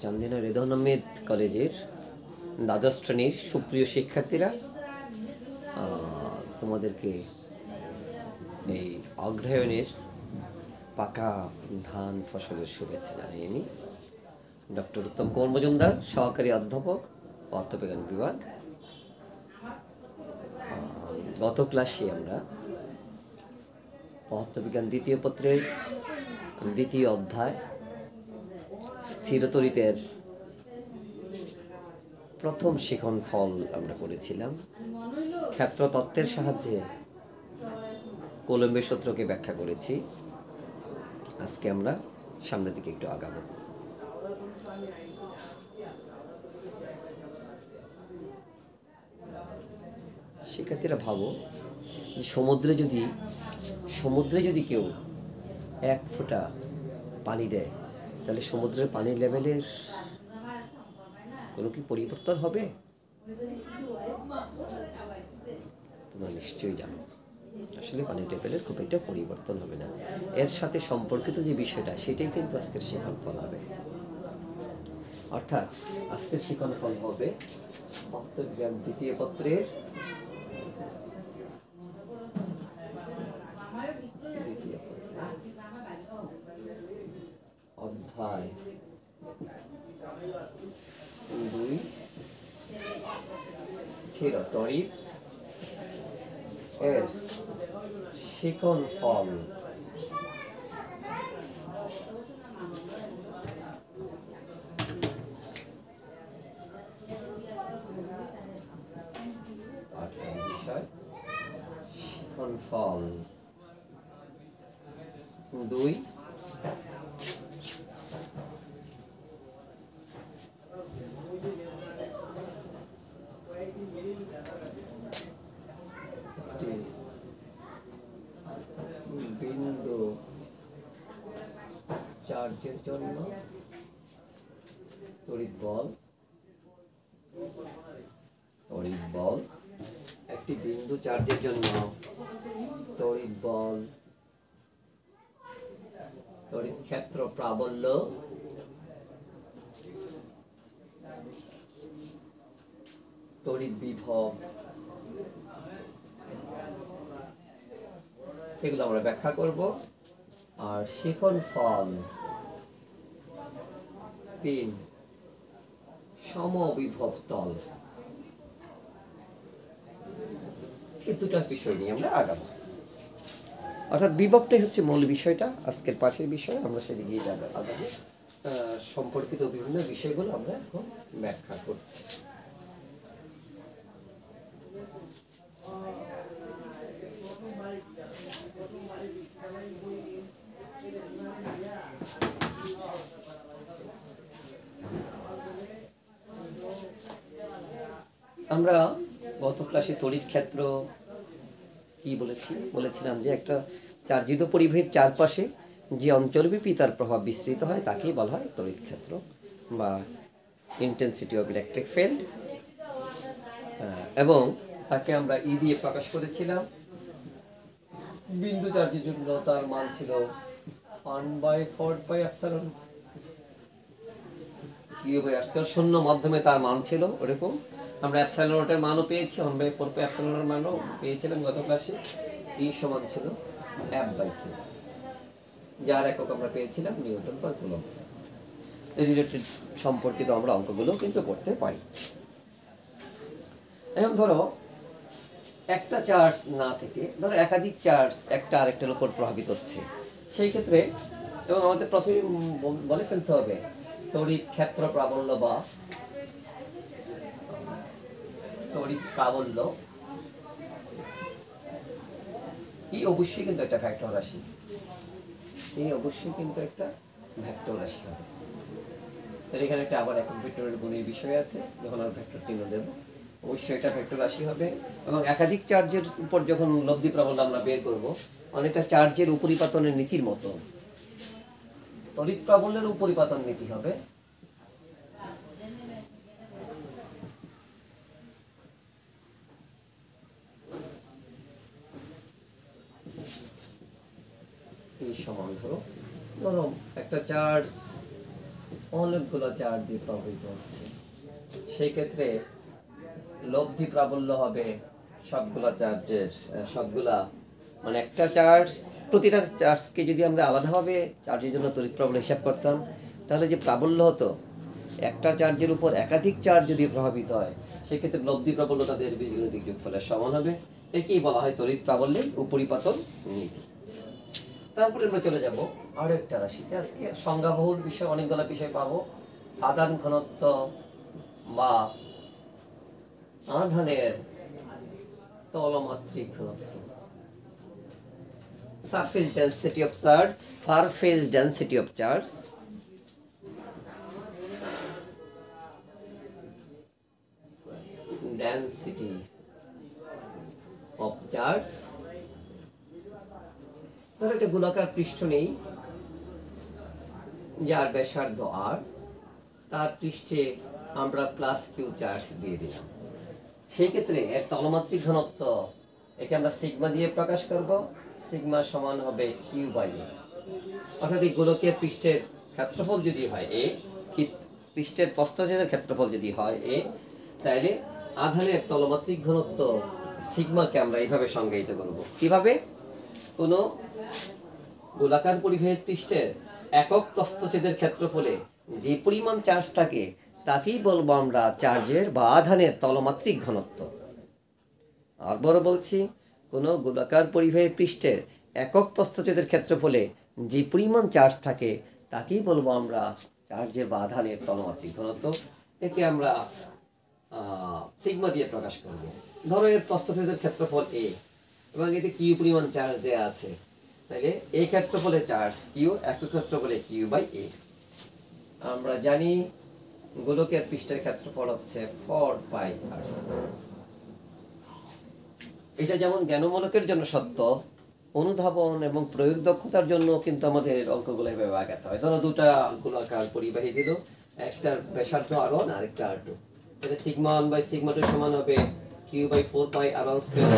চান্দিনা রেদওয়ান আহমেদ কলেজের দ্বাদশ শ্রেণীর সুপ্রিয় শিক্ষার্থীরা, তোমাদেরকে এই অগ্রহায়ণের পাকা ধান ফসলের শুভেচ্ছা জানাই আমি ডক্টর উত্তম কুমার মজুমদার, সহকারী অধ্যাপক পদার্থবিজ্ঞান বিভাগ। গত ক্লাসে আমরা পদার্থবিজ্ঞান দ্বিতীয় পত্রের দ্বিতীয় অধ্যায় স্থির তড়িতের প্রথম শিখন ফল আমরা করেছিলাম। ক্ষেত্র তত্ত্বের সাহায্যে কোলম্বের সূত্রকে ব্যাখ্যা করেছি। আজকে আমরা সামনের দিকে একটু আগাবো। শিক্ষার্থীরা ভাবো যে সমুদ্রে যদি কেউ 1 ফোঁটা পানি দেয়, তাহলে সমুদ্রের পানির লেভেলের কোনো কি পরিবর্তন হবে? তোমরা নিশ্চয়ই জানো, আসলে পানির লেভেলের খুব একটা পরিবর্তন হবে না। এর সাথে সম্পর্কিত যে বিষয়টা, সেটাই কিন্তু আজকের শিখন ফল হবে। অর্থাৎ আজকের শিখন ফল হবে পদার্থবিজ্ঞান দ্বিতীয় পত্রের অধ্যায় 2 স্থির তড়িৎ এর শিখন ফল। বিষয় শিখন ফল 2 বিন্দু চার্জের জন্য তড়িৎ বল একটি বিন্দু চার্জের জন্য তড়িৎ বল, তড়িৎ ক্ষেত্র প্রাবল্য, তড়িৎ বিভব, এগুলো আমরা ব্যাখ্যা করব। আর শিখন ফল 3 সমবিভব তল। এই দুটো বিষয় নিয়ে আমরা আগাবো। অর্থাৎ বিভবটাই হচ্ছে মূল বিষয়টা, আজকের পাঠের বিষয়। আমরা সেদিকে আগাবো। সম্পর্কিত বিভিন্ন বিষয়গুলো আমরা এখন ব্যাখ্যা করছি। আমরা গত ক্লাসে তড়িৎ ক্ষেত্র কি বলেছিলাম যে একটা চার্জিত পরিবাহীর চারপাশে যে অঞ্চলব্যাপী তার প্রভাব বিস্তৃত হয় তাকেই বলা হয় তড়িৎ ক্ষেত্র বা ইন্টেন্সিটি অফ ইলেকট্রিক ফিল্ড, এবং তাকে আমরা ই দিয়ে প্রকাশ করেছিলাম। বিন্দু চার্জের জন্য তার মান ছিল 1/4πε কিউব/r²। শূন্য মাধ্যমে তার মান ছিল ওরকম। আমরা এপসাইলন নটের মানও পেয়েছি, 1/4πε মানও পেয়েছিলাম গত ক্লাসে। ই সমান ছিল F/Q, যার একক আমরা পেয়েছিলাম নিউটন পার কুলম্ব। এই রিলেটেড সম্পর্কিত আমরা অঙ্কগুলো কিন্তু করতে পারি। এখন ধরো একটা চার্জ না থেকে ধরো একাধিক চার্জ একটা আরেকটার উপর প্রভাবিত হচ্ছে, সেই ক্ষেত্রে এবং আমাদের প্রথমে বলে ফেলতে হবে তড়িৎ ক্ষেত্র প্রাবল্য বা তড়িৎ প্রাবল্য এই অবশ্যই কিন্তু একটা ভেক্টর রাশি। এই অবশ্যই কিন্তু একটা ভেক্টর রাশি হবে। তাহলে এখানে একটা আবার একক ভেক্টরের গুণের বিষয় আছে, যখন আমরা ভেক্টর চিহ্ন দেব অবশ্যই এটা ভেক্টর রাশি হবে। এবং একাধিক চার্জের উপর যখন লব্ধি প্রাবল্য আমরা বের করব, অনেকটা চার্জের উপরিপাতনের নীতির মতো তড়িৎ প্রাবল্যের উপরিপাতন নীতি হবে। এই সমান ধরো একটা চার্জ অনেকগুলো চার্জ দিয়ে প্রভাবিত হচ্ছে, সেই ক্ষেত্রে লব্ধি প্রাবল্য হবে সবগুলা চার্জের, সবগুলা মানে একটা চার্জ, প্রতিটা চার্জকে যদি আমরা আলাদাভাবে চার্জের জন্য তড়িৎ প্রাবল্য হিসাব করতাম, তাহলে যে প্রাবল্য হতো, একটা চার্জের উপর একাধিক চার্জ যদি প্রভাবিত হয়, সেক্ষেত্রে লব্ধি প্রাবল্য তাদের বীজগণিতিক যোগফলের সমান হবে। একেই বলা হয় তড়িৎ প্রাবল্যের উপরিপাতন নীতি। তারপরে আমরা চলে যাব আরো একটা রাশিতে। আজকে সংজ্ঞাবহুল বিষয়, অনেকগুলো বিষয় পাবো। আধান ঘনত্ব বা আধানের তলমাত্রিক ঘনত্ব, surface density of charge, surface density of charge, density of charge. ধরো একটা গোলাকার পৃষ্ঠ নেই, যার ব্যাসার্ধ আর, তার পৃষ্ঠে আমরা প্লাস কিউ চার্জ দিয়ে দিলাম। সেই ক্ষেত্রে এর তলমাত্রিক ঘনত্ব, একে আমরা সিগমা দিয়ে প্রকাশ করব। সিগমা সমান হবে কিউ বাই এ। অর্থাৎ এই গোলকের পৃষ্ঠের ক্ষেত্রফল যদি হয় এ, পৃষ্ঠের প্রস্থচ্ছেদের ক্ষেত্রফল যদি হয় এ, তাহলে আধানের তলমাত্রিক ঘনত্ব সিগমাকে আমরা এইভাবে সংজ্ঞায়িত করব। কিভাবে? কোনো গোলাকার পরিবাহীর পৃষ্ঠের একক প্রস্থচ্ছেদের ক্ষেত্রফলে যে পরিমাণ চার্জ থাকে তাকেই বলবো আমরা চার্জের বা আধানের তলমাত্রিক ঘনত্ব। আর বড় বলছি, কোনো গোলাকার পরিবাহী পৃষ্ঠের একক প্রস্থচ্ছেদের ক্ষেত্রফলে যে পরিমাণ চার্জ থাকে তাকেই বলবো আমরা চার্জের বা আধানের তলমাত্রিক ঘনত্ব। একে আমরা সিগমা দিয়ে প্রকাশ করব। ধরো এর প্রস্থচ্ছেদের ক্ষেত্রফল এ এবং এতে কিউ পরিমাণ চার্জ দেওয়া আছে, তাহলে এই ক্ষেত্রফলে চার্জ কিউ, একক ক্ষেত্রফলে কিউ বাই এ। আমরা জানি গোলকের পৃষ্ঠের ক্ষেত্রফল হচ্ছে 4 পাই আর স্কয়ার। এটা যেমন জ্ঞানমূলকের জন্য সত্য, অনুধাবন এবং প্রয়োগ দক্ষতার জন্য কিন্তু আমাদের অঙ্কগুলো এভাবে আগাতে হয়। ধরো দুটা গোলাকার পরিবাহী দিল, একটার ব্যাসার্ধ r1 আর একটা r2, তাহলে সিগমা 1 বাই সিগমা 2 সমান হবে Q by 4 pi r1 square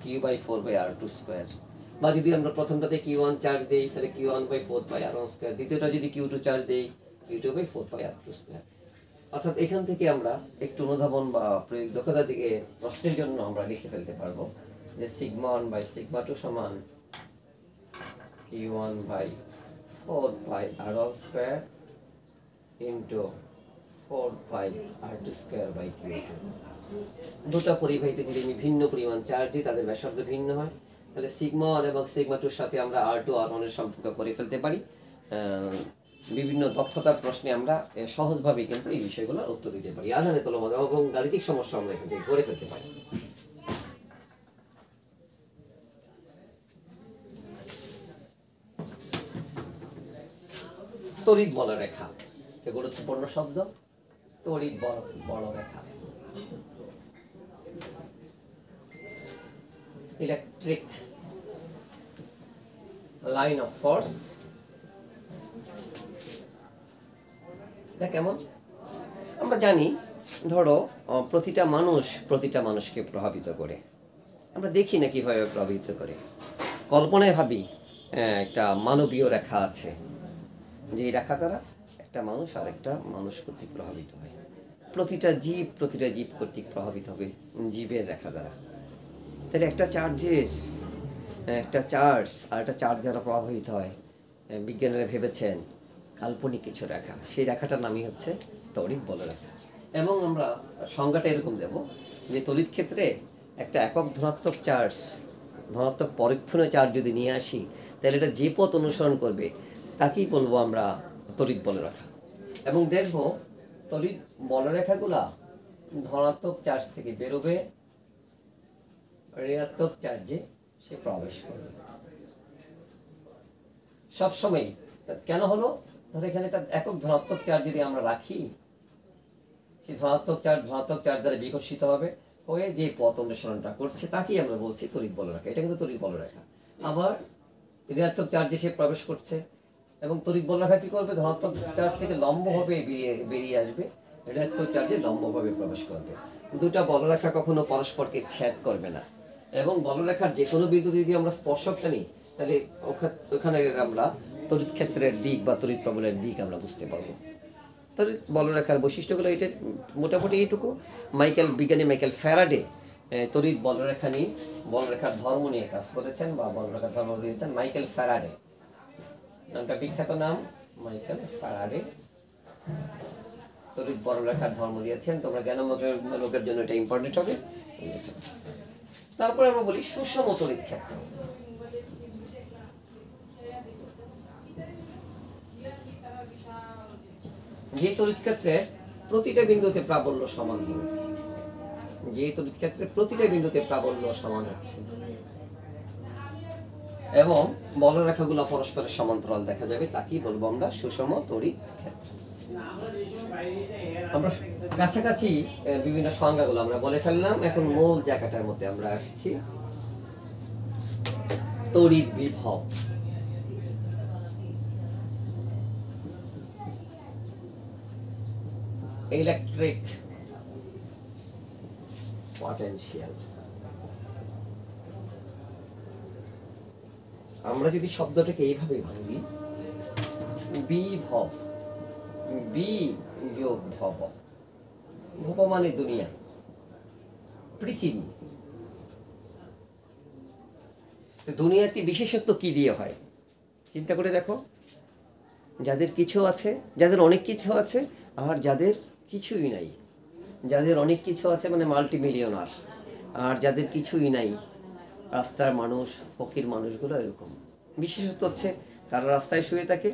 Q by 4 by r2 square. বা যদি আমরা প্রথমটাতে কিউ1 চার্জ দেই তাহলে কিউ1 বাই 4 পাই r1 স্কয়ার, দ্বিতীয়টা যদি কিউ2 চার্জ দেই কিউ2 বাই 4 পাই r2 স্কয়ার। অর্থাৎ এখান থেকে আমরা একটু অনুধাবন বা প্রয়োগ দক্ষতার দিকে প্রশ্নের জন্য আমরা লিখে ফেলতে পারবো যে সিগমা 1 বাই সিগমা 2 সমান Q one by 4 pi r1 square into 4 pi r2 square by Q two. দুটা পরিবাহীতে যদি আমি ভিন্ন পরিমাণ চার্জ দিই, তাদের ব্যাসার্ধ ভিন্ন হয়, তাহলে সিগমা 1 এবং সিগমা 2 এর সাথে আমরা r2 r1 এর সম্পর্ক করে ফেলতে পারি। বিভিন্ন দক্ষতার প্রশ্নে আমরা সহজভাবে কিন্তু এই বিষয়গুলোর উত্তর দিতে পারি। আধানের তলমাত্রা এবং গাণিতিক সমস্যা আমরা এখান থেকে করে ফেলতে পারি। তড়িৎ বলরেখা, একটা গুরুত্বপূর্ণ শব্দ। তড়িৎ বলরেখা, ইলেকট্রিক লাইন অফ ফোর্স। এটা কেমন? আমরা জানি, ধরো প্রতিটা মানুষকে প্রভাবিত করে। আমরা দেখি না কিভাবে প্রভাবিত করে, কল্পনায় ভাবি একটা মানবীয় রেখা আছে, যে রেখা দ্বারা একটা মানুষ আর একটা মানুষ কর্তৃক প্রভাবিত হয়। প্রতিটা জীব কর্তৃক প্রভাবিত হবে জীবের রেখা দ্বারা। তাহলে একটা চার্জ আর একটা চার্জ দ্বারা প্রভাবিত হয়, বিজ্ঞানীরা ভেবেছেন কাল্পনিক কিছু রেখা, সেই রেখাটার নামই হচ্ছে তড়িৎ বলরেখা। এবং আমরা সংজ্ঞাটা এরকম দেব যে তড়িৎ ক্ষেত্রে একটা একক ধনাত্মক পরীক্ষণীয় চার্জ যদি নিয়ে আসি, তাহলে এটা যে পথ অনুসরণ করবে তাকেই বলবো আমরা তড়িৎ বলরেখা। এবং দেখব তড়িৎ বলরেখাগুলা ধনাত্মক চার্জ থেকে বেরোবে, ঋণাত্মক চার্জে সে প্রবেশ করবে সবসময়। কেন হলো? ধরো এখানে একটা একক ধনাত্মক চার্জ যদি আমরা রাখি, সেই ধনাত্মক চার্জ দ্বারা বিকশিত হবে, হয়ে যে পথ অনুসরণটা করছে তাকেই আমরা বলছি তড়িৎ বলরেখা। এটা কিন্তু তড়িৎ বলরেখা। আবার ঋণাত্মক চার্জে সে প্রবেশ করছে এবং তড়িৎ বলরেখা কি করবে? ধনাত্মক চার্জ থেকে লম্বভাবে বেরিয়ে আসবে, ঋণাত্মক চার্জে লম্বভাবে প্রবেশ করবে। দুটা বলরেখা কখনো পরস্পরকে ছেদ করবে না। এবং বলরেখার যে কোনো বিন্দু যদি আমরা স্পর্শকটা নিই, তাহলে ওখানে আমরা তড়িৎ ক্ষেত্রের দিক বা তড়িৎ প্রবলের দিক আমরা বুঝতে পারবো। তড়িৎ বলরেখার বৈশিষ্ট্যগুলো এটা মোটামুটি এইটুকু। বিজ্ঞানী মাইকেল ফ্যারাডে তড়িৎ বলরেখা নিয়ে, বলরেখার ধর্ম নিয়ে কাজ করেছেন বা বলরেখার ধর্ম দিয়েছেন মাইকেল ফ্যারাডে, নামটা বিখ্যাত নাম, মাইকেল ফ্যারাডে তড়িৎ বলরেখার ধর্ম দিয়েছেন। তোমরা জ্ঞানমূলকের জন্য এটা ইম্পর্টেন্ট হবে। তারপরে আমরা বলি সুষম তড়িৎ ক্ষেত্র। যে তড়িৎ ক্ষেত্রে প্রতিটা বিন্দুতে প্রাবল্য সমান হবে, যে তড়িৎ ক্ষেত্রে প্রতিটা বিন্দুতে প্রাবল্য সমান হচ্ছে এবং বলরেখাগুলো পরস্পরের সমান্তরাল দেখা যাবে, তাকেই বলবো আমরা সুষম তড়িৎ ক্ষেত্র। আমরা কাছাকাছি বিভিন্ন সংজ্ঞাগুলো আমরা বলে ফেললাম। এখন মূল জায়গাটার মধ্যে আমরা আসছি, তড়িৎ বিভব। Electric potential. আমরা যদি শব্দটাকে এইভাবে ভাঙি, বিভব, বি যোগ ভব, ভব মানে দুনিয়া, পৃথিবী। তো দুনিয়াতে বিশেষত্ব কি দিয়ে হয় চিন্তা করে দেখো। যাদের কিছু আছে, যাদের অনেক কিছু আছে, আর যাদের কিছুই নাই। যাদের অনেক কিছু আছে মানে মাল্টিমিলিয়নার, আর যাদের কিছুই নাই রাস্তার মানুষ, ফকির মানুষগুলো এরকম। বিশেষত্ব হচ্ছে তারা রাস্তায় শুয়ে থাকে,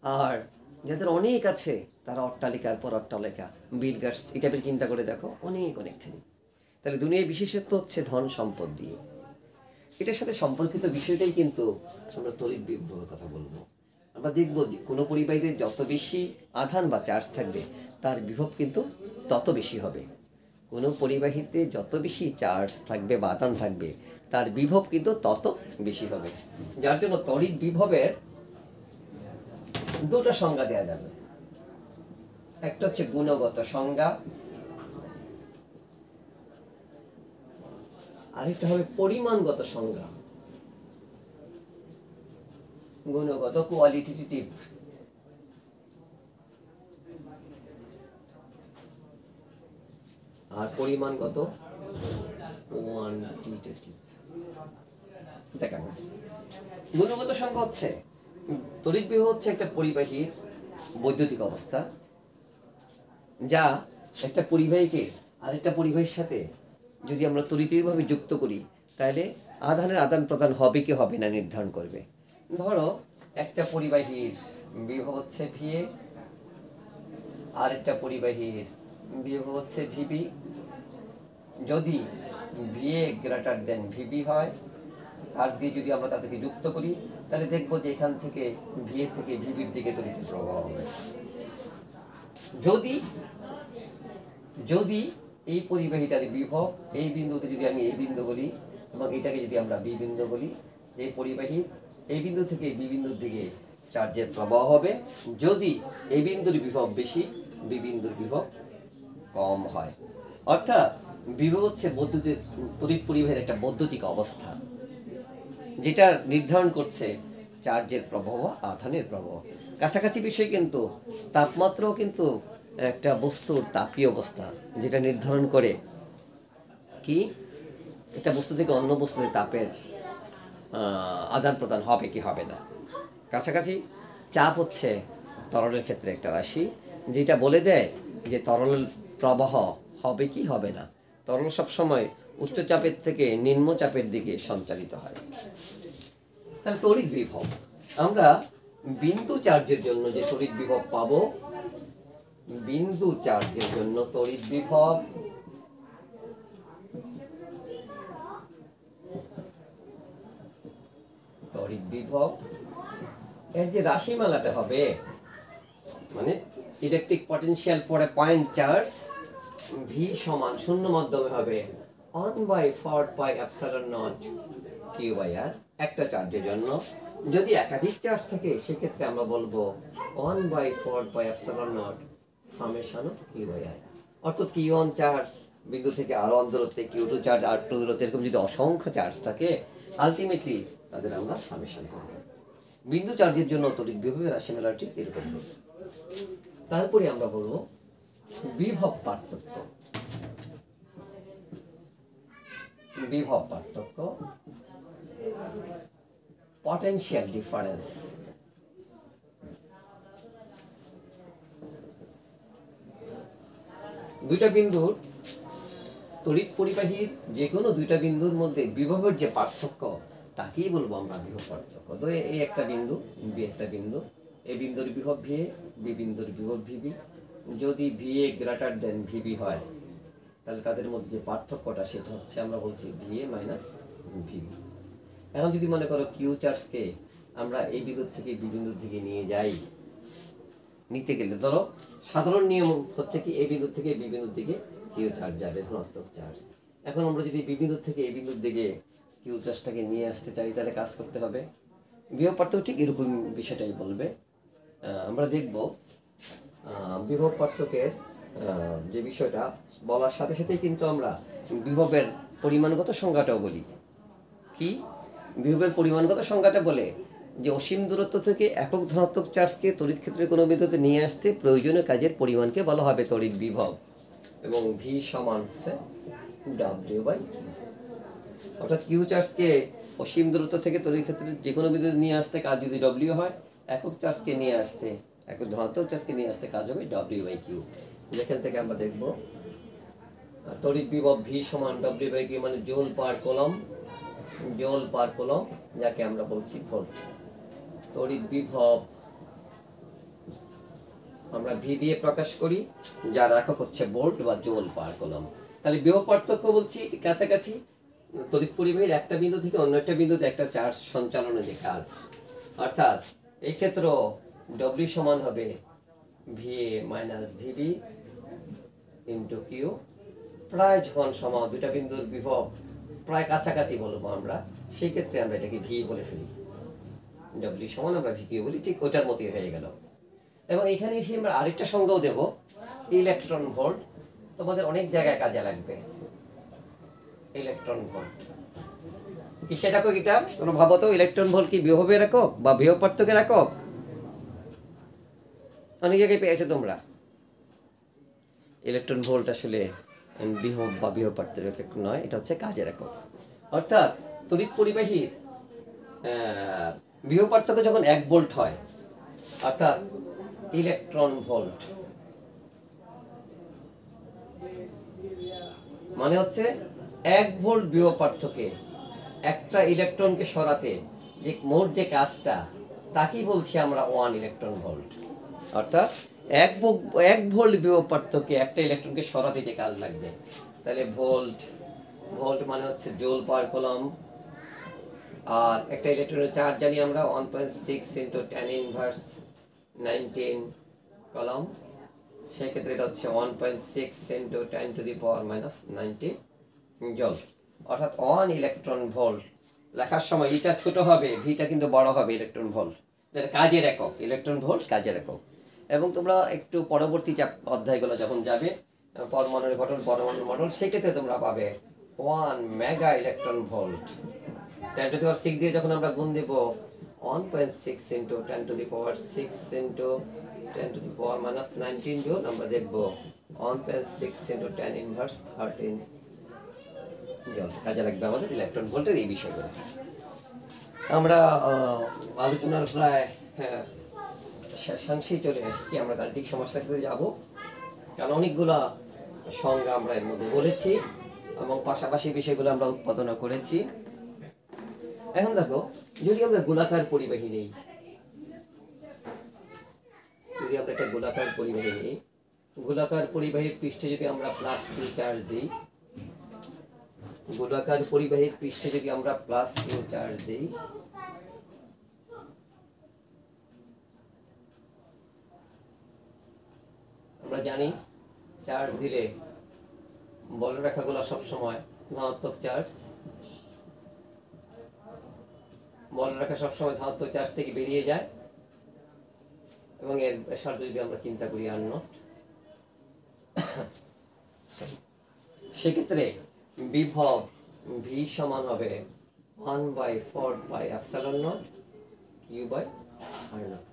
আর যাদের অনেক আছে তারা অট্টালিকার পর অট্টালিকা, বিল গেটস এই টাইপের চিন্তা করে দেখো, অনেকখানি। তাহলে দুনিয়ার বিশেষত্ব হচ্ছে ধন সম্পদ দিয়ে। এটার সাথে সম্পর্কিত বিষয়টাই কিন্তু আমরা তড়িৎ বিভবের কথা বলবো। আমরা দেখব যে কোনো পরিবাহীতে যত বেশি আধান বা চার্জ থাকবে তার বিভব কিন্তু তত বেশি হবে। কোনো পরিবাহীতে যত বেশি চার্জ থাকবে বা আধান থাকবে তার বিভব কিন্তু তত বেশি হবে। যার জন্য তড়িৎ বিভবের দুটো সংজ্ঞা দেওয়া যাবে। একটা হচ্ছে গুণগত সংজ্ঞা, আরেকটা হবে পরিমাণগত সংজ্ঞা। গুণগত কোয়ালিটেটিভ, আর পরিমাণগত কোয়ান্টিটেটিভ। দেখেন, গুণগত সংখ্যা হচ্ছে তড়িৎ বিভব হচ্ছে একটা পরিবাহীর বৈদ্যুতিক অবস্থা, যা একটা পরিবাহীকে আরেকটা পরিবাহীর সাথে যদি আমরা তড়িৎভাবে যুক্ত করি তাহলে আধানের আদান প্রদান হবে কি হবে না নির্ধারণ করবে। ধরো একটা পরিবাহীর বিভব হচ্ছে ভিএ, আর একটা পরিবাহীর বিভব হচ্ছে ভিবি। যদি ভিএ গ্রেটার দেন ভিবি হয়, তার দিয়ে যদি আমরা তাদেরকে যুক্ত করি তাহলে দেখবো যে এখান থেকে ভিএ থেকে ভিবির দিকে তড়িৎ প্রবাহ হবে। যদি এই পরিবাহীটার বিভব এই বিন্দুতে যদি আমি এই বিন্দু বলি এবং এটাকে যদি আমরা বি বিন্দু বলি, যে পরিবাহীর এই বিন্দু থেকে বি বিন্দুর দিকে চার্জের প্রবাহ হবে। যদি এই বিন্দুর বিভব বেশি, বি বিন্দুর বিভব কম হয়। অর্থাৎ বিভব হচ্ছে বৈদ্যুতিক তড়িৎ পরিবাহের একটা বৈদ্যুতিক অবস্থা, যেটা নির্ধারণ করছে চার্জের প্রবাহ, আধানের প্রবাহ। কাছাকাছি বিষয় কিন্তু তাপমাত্রাও কিন্তু একটা বস্তুর তাপীয় অবস্থা, যেটা নির্ধারণ করে কি একটা বস্তু থেকে অন্য বস্তুতে তাপের আদান প্রদান হবে কি হবে না। কাছাকাছি চাপ হচ্ছে তরলের ক্ষেত্রে একটা রাশি, যেটা বলে দেয় যে তরল প্রবাহ হবে কি হবে না। তরল সবসময় উচ্চ চাপের থেকে নিম্ন চাপের দিকে সঞ্চালিত হয়। তাহলে তড়িৎ বিভব, আমরা বিন্দু চার্জের জন্য যে তড়িৎ বিভব পাবো, বিন্দু চার্জের জন্য তড়িৎ বিভব এর যে রাশিমালাটা হবে, মানে electric potential for a point charge V সমান শূন্য মাধ্যমে হবে 1/4πε0 q/r একটা চার্জের জন্য। যদি একাধিক চার্জ থাকে সেক্ষেত্রে আমরা বলবো 1/4πε0 সামেশন q/r। অর্থাৎ q1 চার্জ বিন্দু থেকে আরো দূরত্বে, q2 চার্জ r2 দূরত্বে, এরকম যদি অসংখ্য চার্জ থাকে আলটিমেটলি তাদের আমরা সামেশন করব। বিন্দু চার্জের জন্য তড়িৎ বিভবের রাশিমালা ঠিক এরকম হবে। তারপরে আমরা বলবো বিভব পার্থক্য। বিভব পার্থক্য, পটেনশিয়াল ডিফারেন্স। দুইটা বিন্দুর তড়িৎ পরিবাহীর যে কোনো দুইটা বিন্দুর মধ্যে বিভবের যে পার্থক্য তাকেই বলবো আমরা বিভব পার্থক্য। তো এই একটা বিন্দু, বি একটা বিন্দু, এই বিন্দুর বিভব ভিএ, বি বিন্দুর বিভব ভিবি। যদি ভিএ গ্রেটার দেন ভিবি হয় তাহলে তাদের মধ্যে যে পার্থক্যটা সেটা হচ্ছে আমরা বলছি ভিএ মাইনাস ভিবি। এখন যদি মনে করো কিউ চার্জকে আমরা এই বিন্দুর থেকে বি বিন্দুর দিকে নিয়ে যাই, নিতে গেলে ধরো সাধারণ নিয়ম হচ্ছে কি এই বিন্দু থেকে বি বিন্দুর দিকে কিউ চার্জ যাবে, ধনাত্মক চার্জ। এখন আমরা যদি বি বিন্দু থেকে এই বিন্দুর দিকে কিউ চার্জটাকে নিয়ে আসতে চাই তাহলে কাজ করতে হবে। বিভব পার্থক্য ঠিক এরকম বিষয়টাই বলবে। আমরা দেখব বিভব পার্থক্যের যে বিষয়টা বলার সাথে সাথেই কিন্তু আমরা বিভবের পরিমাণগত সংজ্ঞাটাও বলি। কি বিভবের পরিমাণগত সংজ্ঞাটা বলে যে অসীম দূরত্ব থেকে একক ধনাত্মক চার্জকে তড়িৎ ক্ষেত্রের কোনো বিন্দুতে নিয়ে আসতে প্রয়োজনীয় কাজের পরিমাণকে বলা হবে তড়িৎ বিভব, এবং ভি সমান হচ্ছে ডাব্লিউ বাই কিউ। অর্থাৎ কিউ চার্জকে অসীম দূরত্ব থেকে তড়িৎ ক্ষেত্রের যে কোনো বিন্দুতে নিয়ে আসতে কাজ যদি ডব্লিউ হয়, একক চার্জকে নিয়ে আসতে, একক ধনাত্মক চার্জকে নিয়ে আসতে কাজ হবে ডব্লিউ বাই কিউ। যেখান থেকে আমরা দেখব তড়িৎ বিভব ভি সমান ডব্লিউ বাই কিউ মানে জোল পার কলম, জোল পার কলম, যাকে আমরা বলছি ভোল্ট। তড়িৎ বিভব আমরা ভি দিয়ে প্রকাশ করি, যার একক হচ্ছে ভোল্ট বা জোল পার কলম। তাহলে বিভব পার্থক্য বলছি কাছাকাছি তড়িৎ পরিবাহীর একটা বিন্দু থেকে অন্য একটা বিন্দুতে একটা চার্জ সঞ্চালনের যে কাজ, অর্থাৎ এই ক্ষেত্রে ডব্লিউ সমান হবে VA minus VB into Q. প্রায় যখন সমান দুটা বিন্দুর বিভব প্রায় কাছাকাছি বলবো আমরা, সেই ক্ষেত্রে আমরা এটাকে ভি বলে ফেলি, ডব্লিউ সমান আমরা ভি কিউ বলি, ঠিক ওটার মতোই হয়ে গেল। এবং এখানে এসে আমরা আরেকটা সংজ্ঞাও দেব, ইলেকট্রন ভোল্ট। তোমাদের অনেক জায়গায় কাজে লাগবে ইলেকট্রন ভোল্ট কি, সেটা কো এটা তোমরা ভাবো তো, ইলেকট্রন ভোল্ট কি বিভবের একক বা বিভব পার্থক্যের একক? অনেক জায়গায় পেয়েছো তোমরা। ইলেকট্রন ভোল্ট আসলে বিভব বা বিভব পার্থক্যের একক নয়, এটা হচ্ছে কাজের একক। অর্থাৎ তড়িৎ পরিবাহীর বিভব পার্থক্য যখন 1 ভোল্ট হয়, অর্থাৎ ইলেকট্রন ভোল্ট মানে হচ্ছে 1 ভোল্ট বিভব পার্থক্যে একটা ইলেকট্রনকে সরাতে যে মোট যে কাজটা তাকেই বলছি আমরা 1 ইলেকট্রন ভোল্ট। অর্থাৎ 1 ভোল্ট বিভব পার্থক্যে একটা ইলেকট্রনকে সরাতে যে কাজ লাগবে, তাহলে ভোল্ট, ভোল্ট মানে হচ্ছে জোল পার কলম। আর একটা ইলেকট্রনের চার্জ জানি আমরা 1.6 ইন্টু 10 ইনভার্স 19 কলম, সেক্ষেত্রে এটা হচ্ছে 1.6 into 10 to the power minus 19 জল। অর্থাৎ 1 ইলেকট্রন ভোল্ট লেখার সময় এটা ছোট হবে, ভিটা কিন্তু বড় হবে, ইলেকট্রন ভোল্ট যেটা কাজের একক, ইলেকট্রন ভোল্ট কাজের একক। এবং তোমরা একটু পরবর্তী অধ্যায়গুলো যখন যাবে পরমাণুর গঠন, পরমাণুর মডেল, সেক্ষেত্রে তোমরা পাবে 1 mega electron volt. 10 to the power 6 দিয়ে যখন আমরা গুণ দেব 1.6 into 10 to the power 6 into 10 to the power minus 19 joule, আমরা দেখব 1.6 ইন্টু 10 ইনভার্স 13 জল। কাজে লাগবে আমাদের ইলেকট্রন ভোল্টের এই বিষয়গুলো। আমরা আলোচনার প্রায় শেষাংশেই চলে এসেছি। আমরা গাণিতিক সমস্যার সাথে যাব, কারণ অনেকগুলা সংজ্ঞা আমরা এর মধ্যে বলেছি এবং পাশাপাশি বিষয়গুলো আমরা উৎপাদনও করেছি। এখন দেখো, যদি আমরা গোলাকার পরিবাহী নেই, যদি আমরা একটা গোলাকার পরিবাহী নেই, গোলাকার পরিবাহীর পৃষ্ঠে যদি আমরা প্লাস কিউ চার্জ দিই, গোলাকার পরিবাহীর পৃষ্ঠে যদি আমরা প্লাস কিউ চার্জ দিই, আমরা জানি চার্জ দিলে বলরেখাগুলো সবসময় ধনাত্মক চার্জ, বলরেখা সবসময় ধনাত্মক চার্জ থেকে বেরিয়ে যায়, এবং এর ব্যাসার্ধ যদি আমরা চিন্তা করি আর নট, সেক্ষেত্রে বিভব ভি সমান হবে 1/4 pi epsilon naught U by R naught.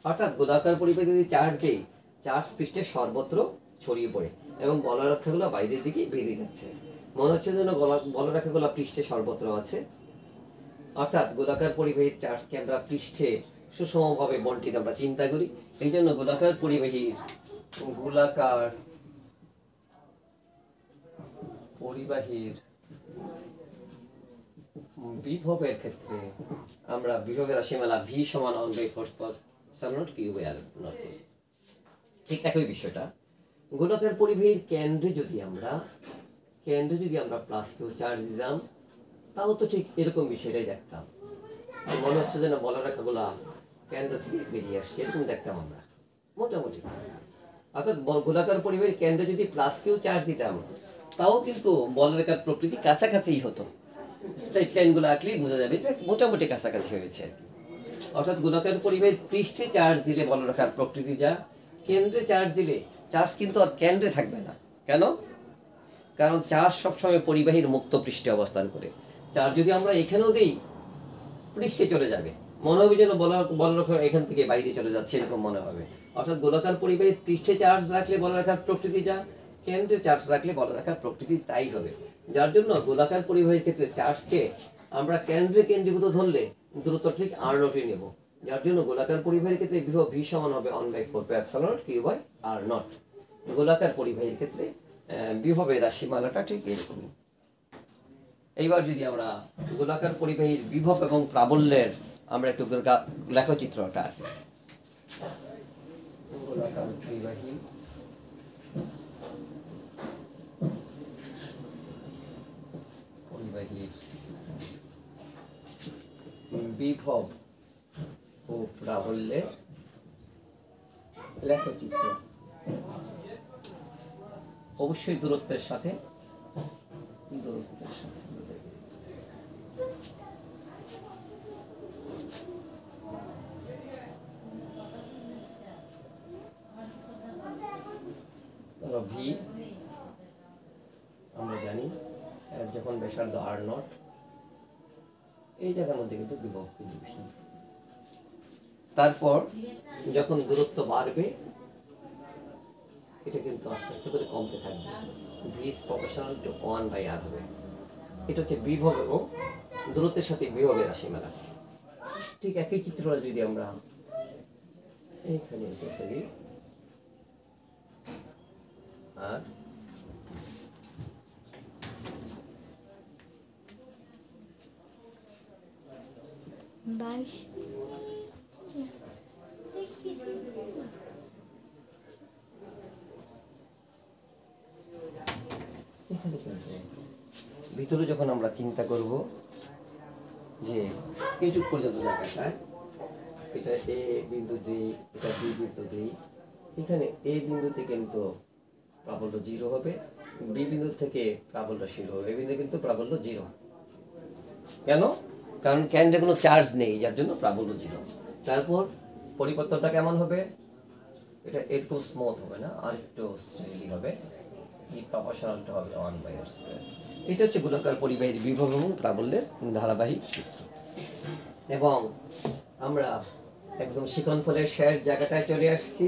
অর্থাৎ গোলাকার পরিবেশে যদি চার্জ দেই, চার্জ পৃষ্ঠে সর্বত্র ছড়িয়ে পড়ে এবং বলরেখাগুলো বাইরের দিকে বেরিয়ে যাচ্ছে। মনে হচ্ছে যেন বলরেখাগুলো পৃষ্ঠে সর্বত্র আছে। অর্থাৎ গোলাকার পরিবাহীর চার্জকে আমরা পৃষ্ঠে সুষমভাবে বন্টিত আমরা চিন্তা করি। এই জন্য গোলাকার পরিবাহীর বিভবের ক্ষেত্রে আমরা বিভবের রাশিমালা ভি সমান 1/4 কিউ বাই আর নট করি। ঠিক একই বিষয়টা গোলাকার পরিবাহীর কেন্দ্রে যদি আমরা প্লাস কিউ চার্জ দিতাম, তাও তো ঠিক এরকম বিষয়টাই দেখতাম। মনে হচ্ছে যেন বলরেখাগুলা কেন্দ্র থেকে বেরিয়ে আসছে, এরকম দেখতাম আমরা মোটামুটি। অর্থাৎ গোলাকার পরিবাহীর কেন্দ্রে যদি প্লাস কিউ চার্জ দিতাম, তাও কিন্তু বলরেখার প্রকৃতি কাছাকাছি হতো। স্ট্রেট লাইনগুলো আঁকলেই বোঝা যাবে এটা মোটামুটি কাছাকাছি হয়েছে। অর্থাৎ গোলাকার পরিবাহীর পৃষ্ঠে চার্জ দিলে বলরেখার প্রকৃতি যা, কেন্দ্রে চার্জ দিলে চার্জ কিন্তু আর কেন্দ্রে থাকবে না। কেন? কারণ চার্জ সবসময় পরিবাহীর মুক্ত পৃষ্ঠে অবস্থান করে। চার্জ যদি আমরা এখানেও দিই, পৃষ্ঠে চলে যাবে, মনে হবে যেন বলরেখা এখান থেকে বাইরে চলে যাচ্ছে, এরকম মনে হবে। অর্থাৎ গোলাকার পরিবাহীর পৃষ্ঠে চার্জ রাখলে বলরেখার প্রকৃতি যা, কেন্দ্রে চার্জ রাখলে বলরেখার প্রকৃতি তাই হবে। যার জন্য গোলাকার পরিবাহীর ক্ষেত্রে চার্জকে আমরা কেন্দ্রে কেন্দ্রীভূত ধরলে দূরত্ব ঠিক আর নটে নেব। যার জন্য গোলাকার পরিবাহীর ক্ষেত্রে বিভব ভি সমান হবে 1/4 কিউ বাই আর নট। গোলাকার পরিবাহীর ক্ষেত্রে বিভবের রাশিমালাটা ঠিক এরকমই। এইবার যদি আমরা গোলাকার পরিবাহীর বিভব এবং প্রাবল্যের আমরা একটু লেখচিত্রটা আঁকি। গোলাকার পরিবাহীর বিভব ও প্রাবল্যের লেখচিত্র। অবশ্যই দূরত্বের সাথে ধরো ভি আমরা জানি যখন ব্যাসার্ধ আর নট, এই জায়গার মধ্যে কিন্তু বিভব কিন্তু ভি। তারপর যখন দূরত্ব বাড়বে, এটা কিন্তু আস্তে আস্তে করে কমতে থাকবে, V is proportional to 1/r হবে। এটা হচ্ছে বিভব এবং দূরত্বের সাথে বিভবের রাশিমালা। ঠিক একই চিত্রটা যদি আমরা এইখানে ফেলি, আর ভিতরে যখন আমরা চিন্তা করব যে এইটুক পর্যন্ত জায়গাটায় এটা এ বিন্দু দিই, এটা বি বিন্দু দিই, এখানে এ বিন্দুতে কিন্তু প্রাবল্য 0 হবে, বি বিন্দু থেকে প্রাবল্য 0 হবে, এ বিন্দু কিন্তু প্রাবল্য 0। কেন? কারণ কেন্দ্রে কোনো চার্জ নেই, যার জন্য প্রাবল্য 0। তারপর পরিবর্তনটা কেমন হবে? এটা একটু স্মুথ হবে না, আর একটু স্ট্রেলি হবে, এই প্রপোর্শনালটা হবে 1/r²। এটা হচ্ছে গোলাকার পরিবাহীর বিভব এবং প্রাবল্যের ধারাবাহিক সূত্র। এবং আমরা একদম শিখনফলের শেষ জায়গাটায় চলে আসছি,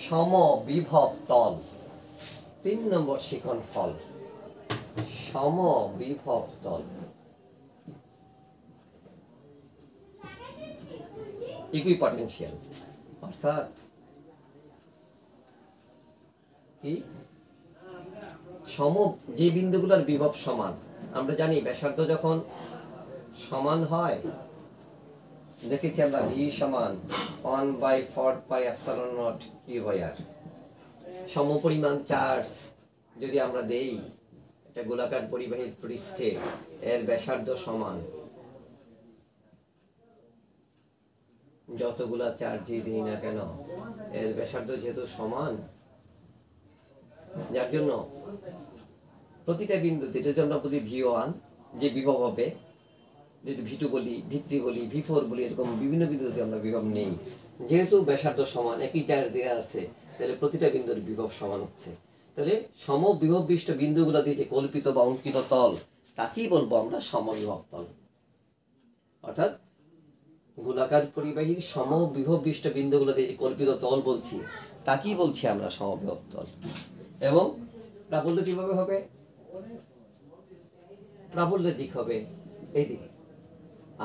সমবিভব তল। 3 নম্বর শিখনফল, সমবিভব তল। ইকুইপটেনশিয়াল অর্থাৎ কি যে বিন্দুগুলোর বিভব সমান। আমরা জানি ব্যাসার্ধ যখন সমান হয়, দেখেছি আমরা ভি সমান 1/4πε0 কিউ বাই আর। সমপরিমাণ চার্জ যদি আমরা দেই এটা গোলাকার পরিবাহীর পৃষ্ঠে, এর ব্যাসার্ধ সমান, যতগুলা চার্জই দিই না কেন এর ব্যাসার্ধ যেহেতু সমান, যার জন্য প্রতিটা বিন্দুতে যদি আমরা বলি V1 যে বিভব হবে, যদি V2 বলি, V3 বলি, V4 বলি, এরকম বিভিন্ন বিন্দুতে আমরা বিভব নেই, যেহেতু ব্যাসার্ধ সমান, একই চার্জ দেওয়া আছে, তাহলে প্রতিটা বিন্দুর বিভব সমান হচ্ছে। তাহলে সমবিভব বিশিষ্ট বিন্দুগুলো দিয়ে যে কল্পিত বা অঙ্কিত তল, তাকেই বলবো আমরা সমবিভব তল। অর্থাৎ গোলাকার পরিবাহীর সমবিভব বিশিষ্ট বিন্দুগুলোতে যে কল্পিত তল বলছি তাকেই বলছি আমরা সমবিভব তল। এবং প্রাবল্য কিভাবে হবে? প্রাবল্যের দিক হবে এইদিকে,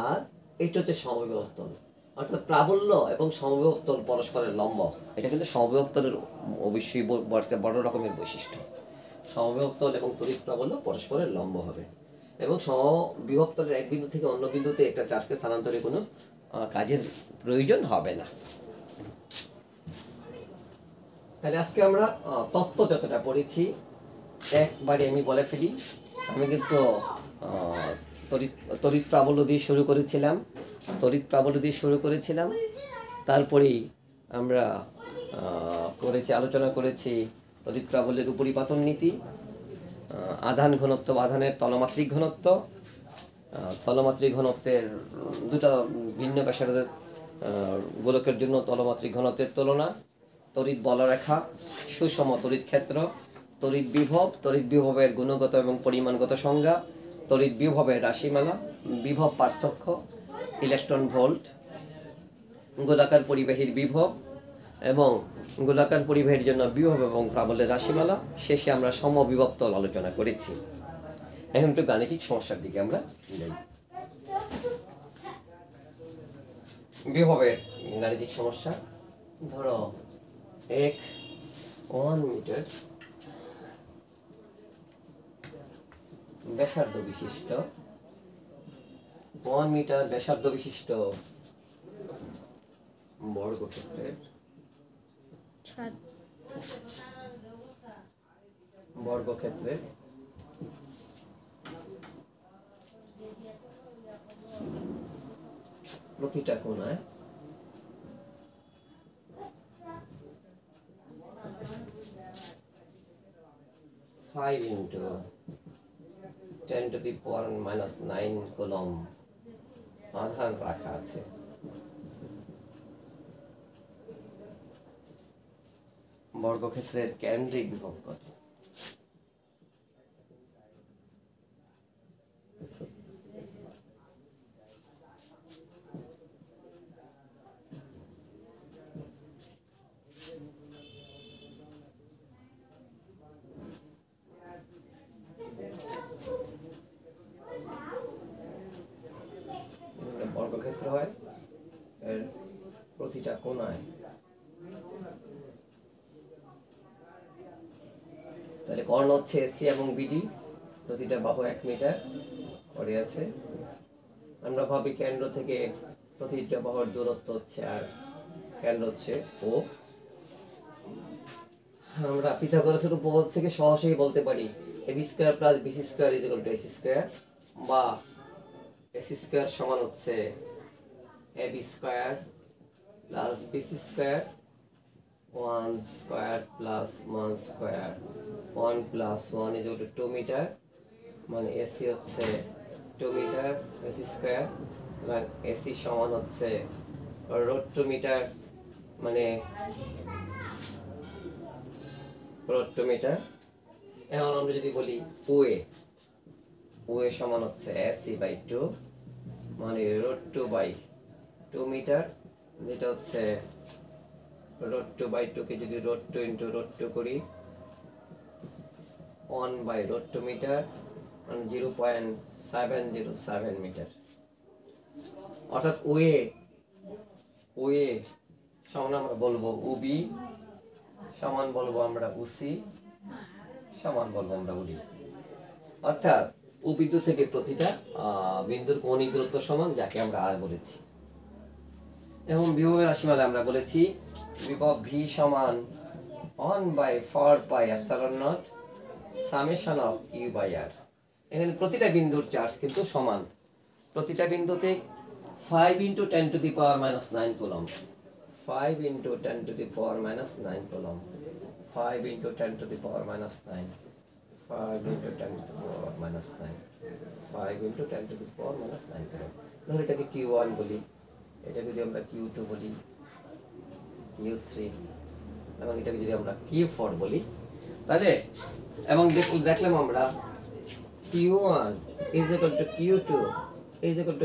আর এটা হচ্ছে সমবিভব তল। অর্থাৎ প্রাবল্য এবং সমবিভব তল পরস্পরের লম্ব। এটা কিন্তু সমবিভব তলের অবশ্যই বড় রকমের বৈশিষ্ট্য। সমবিভব তল এবং তড়িৎ প্রাবল্য পরস্পরের লম্ব হবে, এবং সমবিভব তলের এক বিন্দু থেকে অন্য বিন্দুতে একটা চার্জকে স্থানান্তরের কোনো কাজের প্রয়োজন হবে না। তাহলে আজকে আমরা তত্ত্ব যতটা পড়েছি একবারে আমি বলে ফেলি। আমি কিন্তু তড়িৎ প্রাবল্য দিয়ে শুরু করেছিলাম। তারপরেই আমরা আলোচনা করেছি তড়িৎ প্রাবল্যের উপরিপাতন নীতি, আধান ঘনত্ব, আধানের তলমাত্রিক ঘনত্ব, তলমাত্রিক ঘনত্বের দুটা ভিন্ন ব্যাসার্ধের গোলকের জন্য তলমাত্রিক ঘনত্বের তুলনা, তড়িৎ বলরেখা, সুষম তড়িৎ ক্ষেত্র, তড়িৎ বিভবের গুণগত এবং পরিমাণগত সংজ্ঞা, তড়িৎ বিভবের রাশিমালা, বিভব পার্থক্য, ইলেকট্রন ভোল্ট, গোলাকার পরিবাহীর বিভব এবং গোলাকার পরিবাহীর জন্য বিভব এবং প্রাবল্যের রাশিমালা। শেষে আমরা সমবিভব তল আলোচনা করেছি। এখন একটু গাণিতিক সমস্যার দিকে আমরা যাই। বিভবের গাণিতিক সমস্যা। ধরো 1 মিটার ব্যাসার্ধ বিশিষ্ট বর্গক্ষেত্রের প্রতিটা কোণায় 5 × 10⁻⁹ কুলম্ব আধান রাখা আছে। বর্গক্ষেত্রের কেন্দ্রিক বিভব কত? বর্গক্ষেত্র হয়, এর প্রতিটা কোণায়, তাহলে কর্ণ হচ্ছে এসি এবং বিডি, প্রতিটা বাহু 1 মিটার করে আছে। আমরা ভাবি কেন্দ্র থেকে প্রতিটা বাহুর দূরত্ব হচ্ছে আর কেন্দ্র হচ্ছে ও। আমরা পিথাগোরাসের উপপাদ্য থেকে সহজেই বলতে পারি ab² + bc² = ac², বা ac² সমান হচ্ছে ab² + bc² 1² + 1² 1 + 1 = 2 মিটার, মানে ac হচ্ছে 2 মিটার ac², এবং ac সমান হচ্ছে √2 মিটার, মানে √2 মিটার। এখন আমরা যদি বলি OA সমান হচ্ছে AC/2, মানে √2/2 মিটার, যেটা হচ্ছে √2/2 কে যদি √2 × √2 করি 1/√2 মিটার, মানে 0.707 মিটার। অর্থাৎ OA সমান আমরা বলবো OB, সমান বলবো আমরা OC, সমান বলবো আমরা OD। অর্থাৎ ও বিন্দু থেকে প্রতিটা বিন্দুর কৌণিক দূরত্ব সমান, যাকে আমরা আর বলেছি। এবং বিভবের রাশিমালা আমরা বলেছি বিভব V সমান 1/4πε0 summation/u/r। এখানে প্রতিটা বিন্দুর চার্জ কিন্তু সমান। প্রতিটা বিন্দুতে 5 × 10⁻⁹ কুলম্ব, 5 × 10⁻⁹ কুলম্ব, 5 × 10⁻⁹, 5 × 10⁻⁹, 5 × 10⁻⁹ কুলম্ব। ধর এটাকে Q1 বলি, এটাকে যদি আমরা Q2 বলি, Q3, এবং এটাকে যদি আমরা Q4 বলি, তাহলে এবং দেখলাম আমরা Q1 = Q2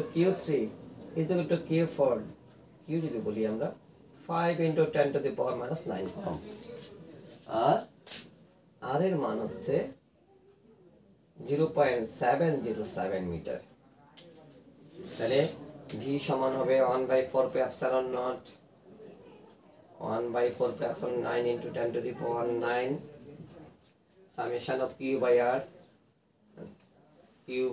= Q3 equal to Q for Q যদি বলি আমরা 5 into 10 to the power minus 9 coulomb, আর আর এর মান হচ্ছে 0.707 মিটার। তাহলে ভি সমান হবে 1/4 pi epsilon naught 1/4 pi epsilon 9 into 10 to the power 9 summation of Q by R. Q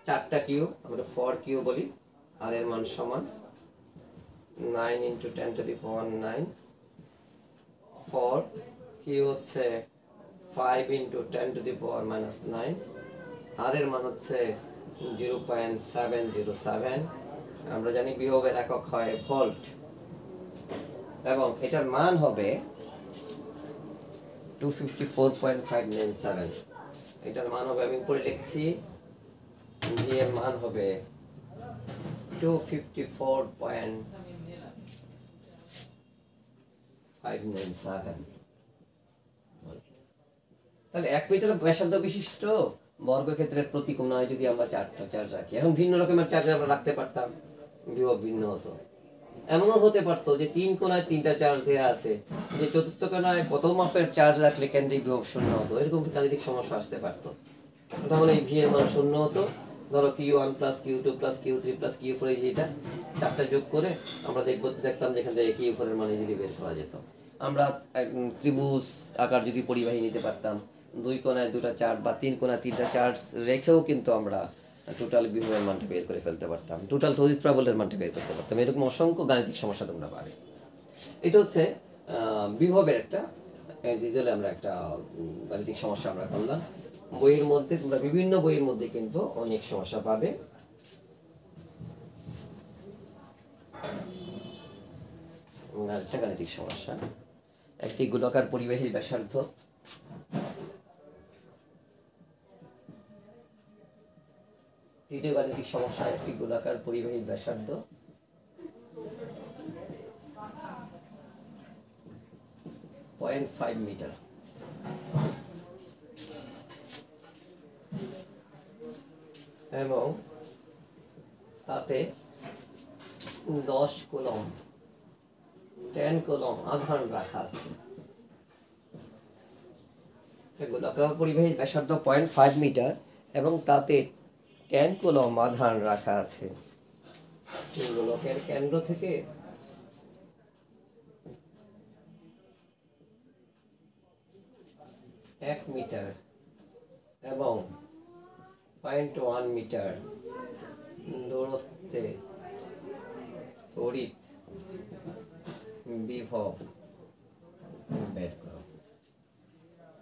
চারটা কিউ, আমরা 4 কিউ বলি, আর এর মান সমান 9 into 10 to the power 9 4 Q হচ্ছে 5 into 10 to the power minus 9, আর এর মান হচ্ছে 0.707। আমরা জানি বিভবের একক হয় ভোল্ট, এবং এটার মান হবে 254.597। এটার মান হবে, আমি উপরে লিখছি, ভি এর মান হবে 254.597। তাহলে 1 মিটার ব্যাসার্ধ বিশিষ্ট বর্গক্ষেত্রের প্রতি কোণায় যদি আমরা 4টা চার্জ রাখি, এখন ভিন্ন রকমের চার্জ আমরা রাখতে পারতাম, বিভব ভিন্ন হতো। এমনও হতে পারতো যে 3 কোণায় 3টা চার্জ দেওয়া আছে, যে চতুর্থ কোণায় কত মাপের চার্জ রাখলে কেন্দ্রিক বিভব শূন্য হতো, এরকম গাণিতিক সমস্যা আসতে পারতো। তখন এই ভি এর মান শূন্য হতো। ধরো Q1 plus Q2 plus Q3 plus Q4, যেটা 4টা যোগ করে আমরা দেখতাম যেখান থেকে Q4 এর মান ইজিলি বের করা যেত। আমরা ত্রিভুজ আকার যদি পরিবাহী নিতে পারতাম, 2 কোণায় 2টা চার্জ বা 3 কোণায় 3টা চার্জ রেখেও কিন্তু আমরা টোটাল বিভবের মানটা বের করে ফেলতে পারতাম, টোটাল তড়িৎ প্রবলের মানটা বের করতে পারতাম। এরকম অসংখ্য গাণিতিক সমস্যা তোমরা পাবে। এটা হচ্ছে বিভবের একটা ডিজেলে আমরা একটা গাণিতিক সমস্যা আমরা করলাম। বইয়ের মধ্যে তোমরা বিভিন্ন বইয়ের মধ্যে কিন্তু অনেক সমস্যা পাবে। আরেকটা গাণিতিক সমস্যা, একটি গোলাকার পরিবাহীর ব্যাসার্ধ তৃতীয় গাণিতিক সমস্যা, একটি গোলাকার পরিবাহীর ব্যাসার্ধ 0.5 মিটার এবং তাতে 10 কুলম 10 কুলম আধান রাখা আছে। গোলাকার পরিবাহীর ব্যাসার্ধ 0.5 মিটার এবং তাতে 10 কুলম আধান রাখা আছে। গোলকের কেন্দ্র থেকে 1 মিটার এবং 0.1 মিটার দূরত্বে তড়িৎ বিভব বের করো।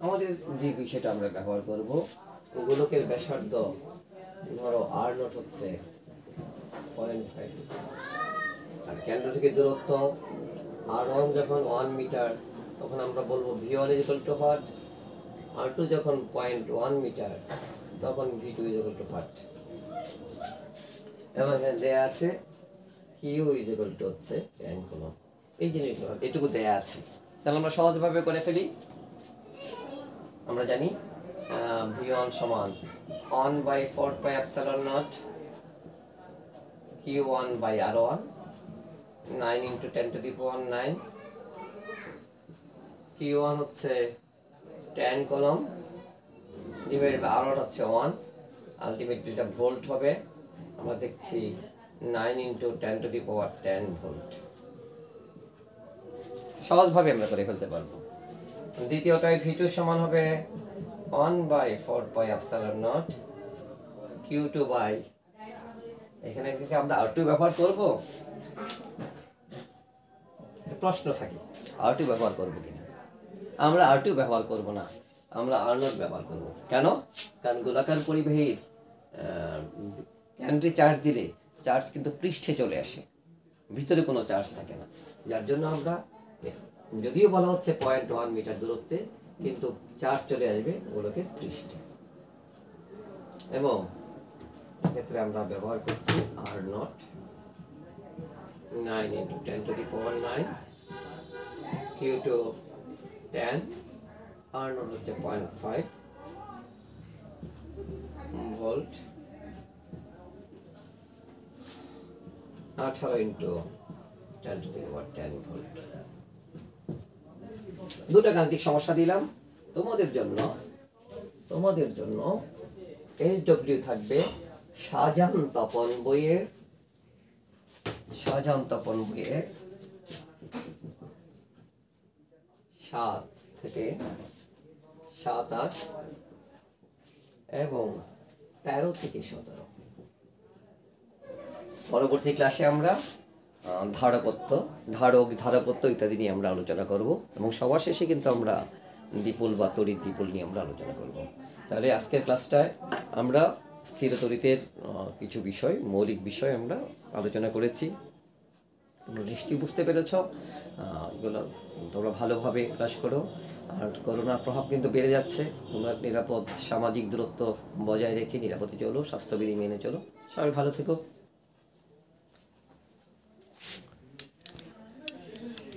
আমাদের যে বিষয়টা আমরা ব্যবহার করব, গোলকের ব্যাসার্ধ ধরো আর নট হচ্ছে 0.5, আর কেন্দ্র থেকে দূরত্ব R1 যখন 1 মিটার, তখন আমরা বলবো V1 equal to what, R2 যখন 0.1 মিটার, তখন V2 ইকুয়াল টু হোয়াট। এবং এখানে দেয়া আছে Q ইকুয়াল টু হচ্ছে 10 কুলম। এই জিনিসগুলো এটুকু দেয়া আছে, তাহলে আমরা সহজভাবে করে ফেলি। আমরা জানি V1 সমান 1/4 pi epsilon naught Q1 by R1, 9 into 10 to the power 9। Q1 হচ্ছে 10 কলম ডিভাইডেড বাই R1 হচ্ছে 1, আলটিমেটলি এটা ভোল্ট হবে। আমরা দেখছি 9 into 10 to the power 10 volt. সহজভাবে আমরা করে ফেলতে পারবো। দ্বিতীয়টায় V2 সমান হবে 1/4 pi epsilon not Q2 by, এখানে থেকে আমরা R2 ব্যবহার করব, প্রশ্ন থাকে R2 ব্যবহার করব কিনা। আমরা R2 ব্যবহার করব না, আমরা R0 ব্যবহার করব। কেন? কারণ গোলাকার পরিবাহীর কেন্দ্রে চার্জ দিলে চার্জ কিন্তু পৃষ্ঠে চলে আসে, ভিতরে কোনো চার্জ থাকে না। যার জন্য আমরা, যদিও বলা হচ্ছে 0.1 মিটার দূরত্বে, কিন্তু চার্জ চলে আসবে গোলকের পৃষ্ঠে। এবং এক্ষেত্রে আমরা ব্যবহার করছি R0, 9 into 10 to the power 9, Q2 10, R0 হচ্ছে 0.5 volt. 18 into 10 to the power 10 volt. দুটো গাণিতিক সমস্যা দিলাম তোমাদের জন্য। SW থাকবে শাহজাহান তপন বইয়ের 7 থেকে 7, 8 এবং 13 থেকে 17। পরবর্তী ক্লাসে আমরা ধারকত্ব ইত্যাদি নিয়ে আমরা আলোচনা করব এবং সবার শেষে কিন্তু আমরা দ্বিপোল বা তড়িৎ দ্বিপোল নিয়ে আমরা আলোচনা করব। তাহলে আজকের ক্লাসটায় আমরা স্থির তড়িতের কিছু মৌলিক বিষয় আমরা আলোচনা করেছি। তোমরা নিশ্চয়ই বুঝতে পেরেছ। এগুলো তোমরা ভালোভাবে ক্লাস করো। আর করোনার প্রভাব কিন্তু বেড়ে যাচ্ছে। তোমরা নিরাপদ সামাজিক দূরত্ব বজায় রেখে নিরাপদে চলো, স্বাস্থ্যবিধি মেনে চলো। সবাই ভালো থেকো।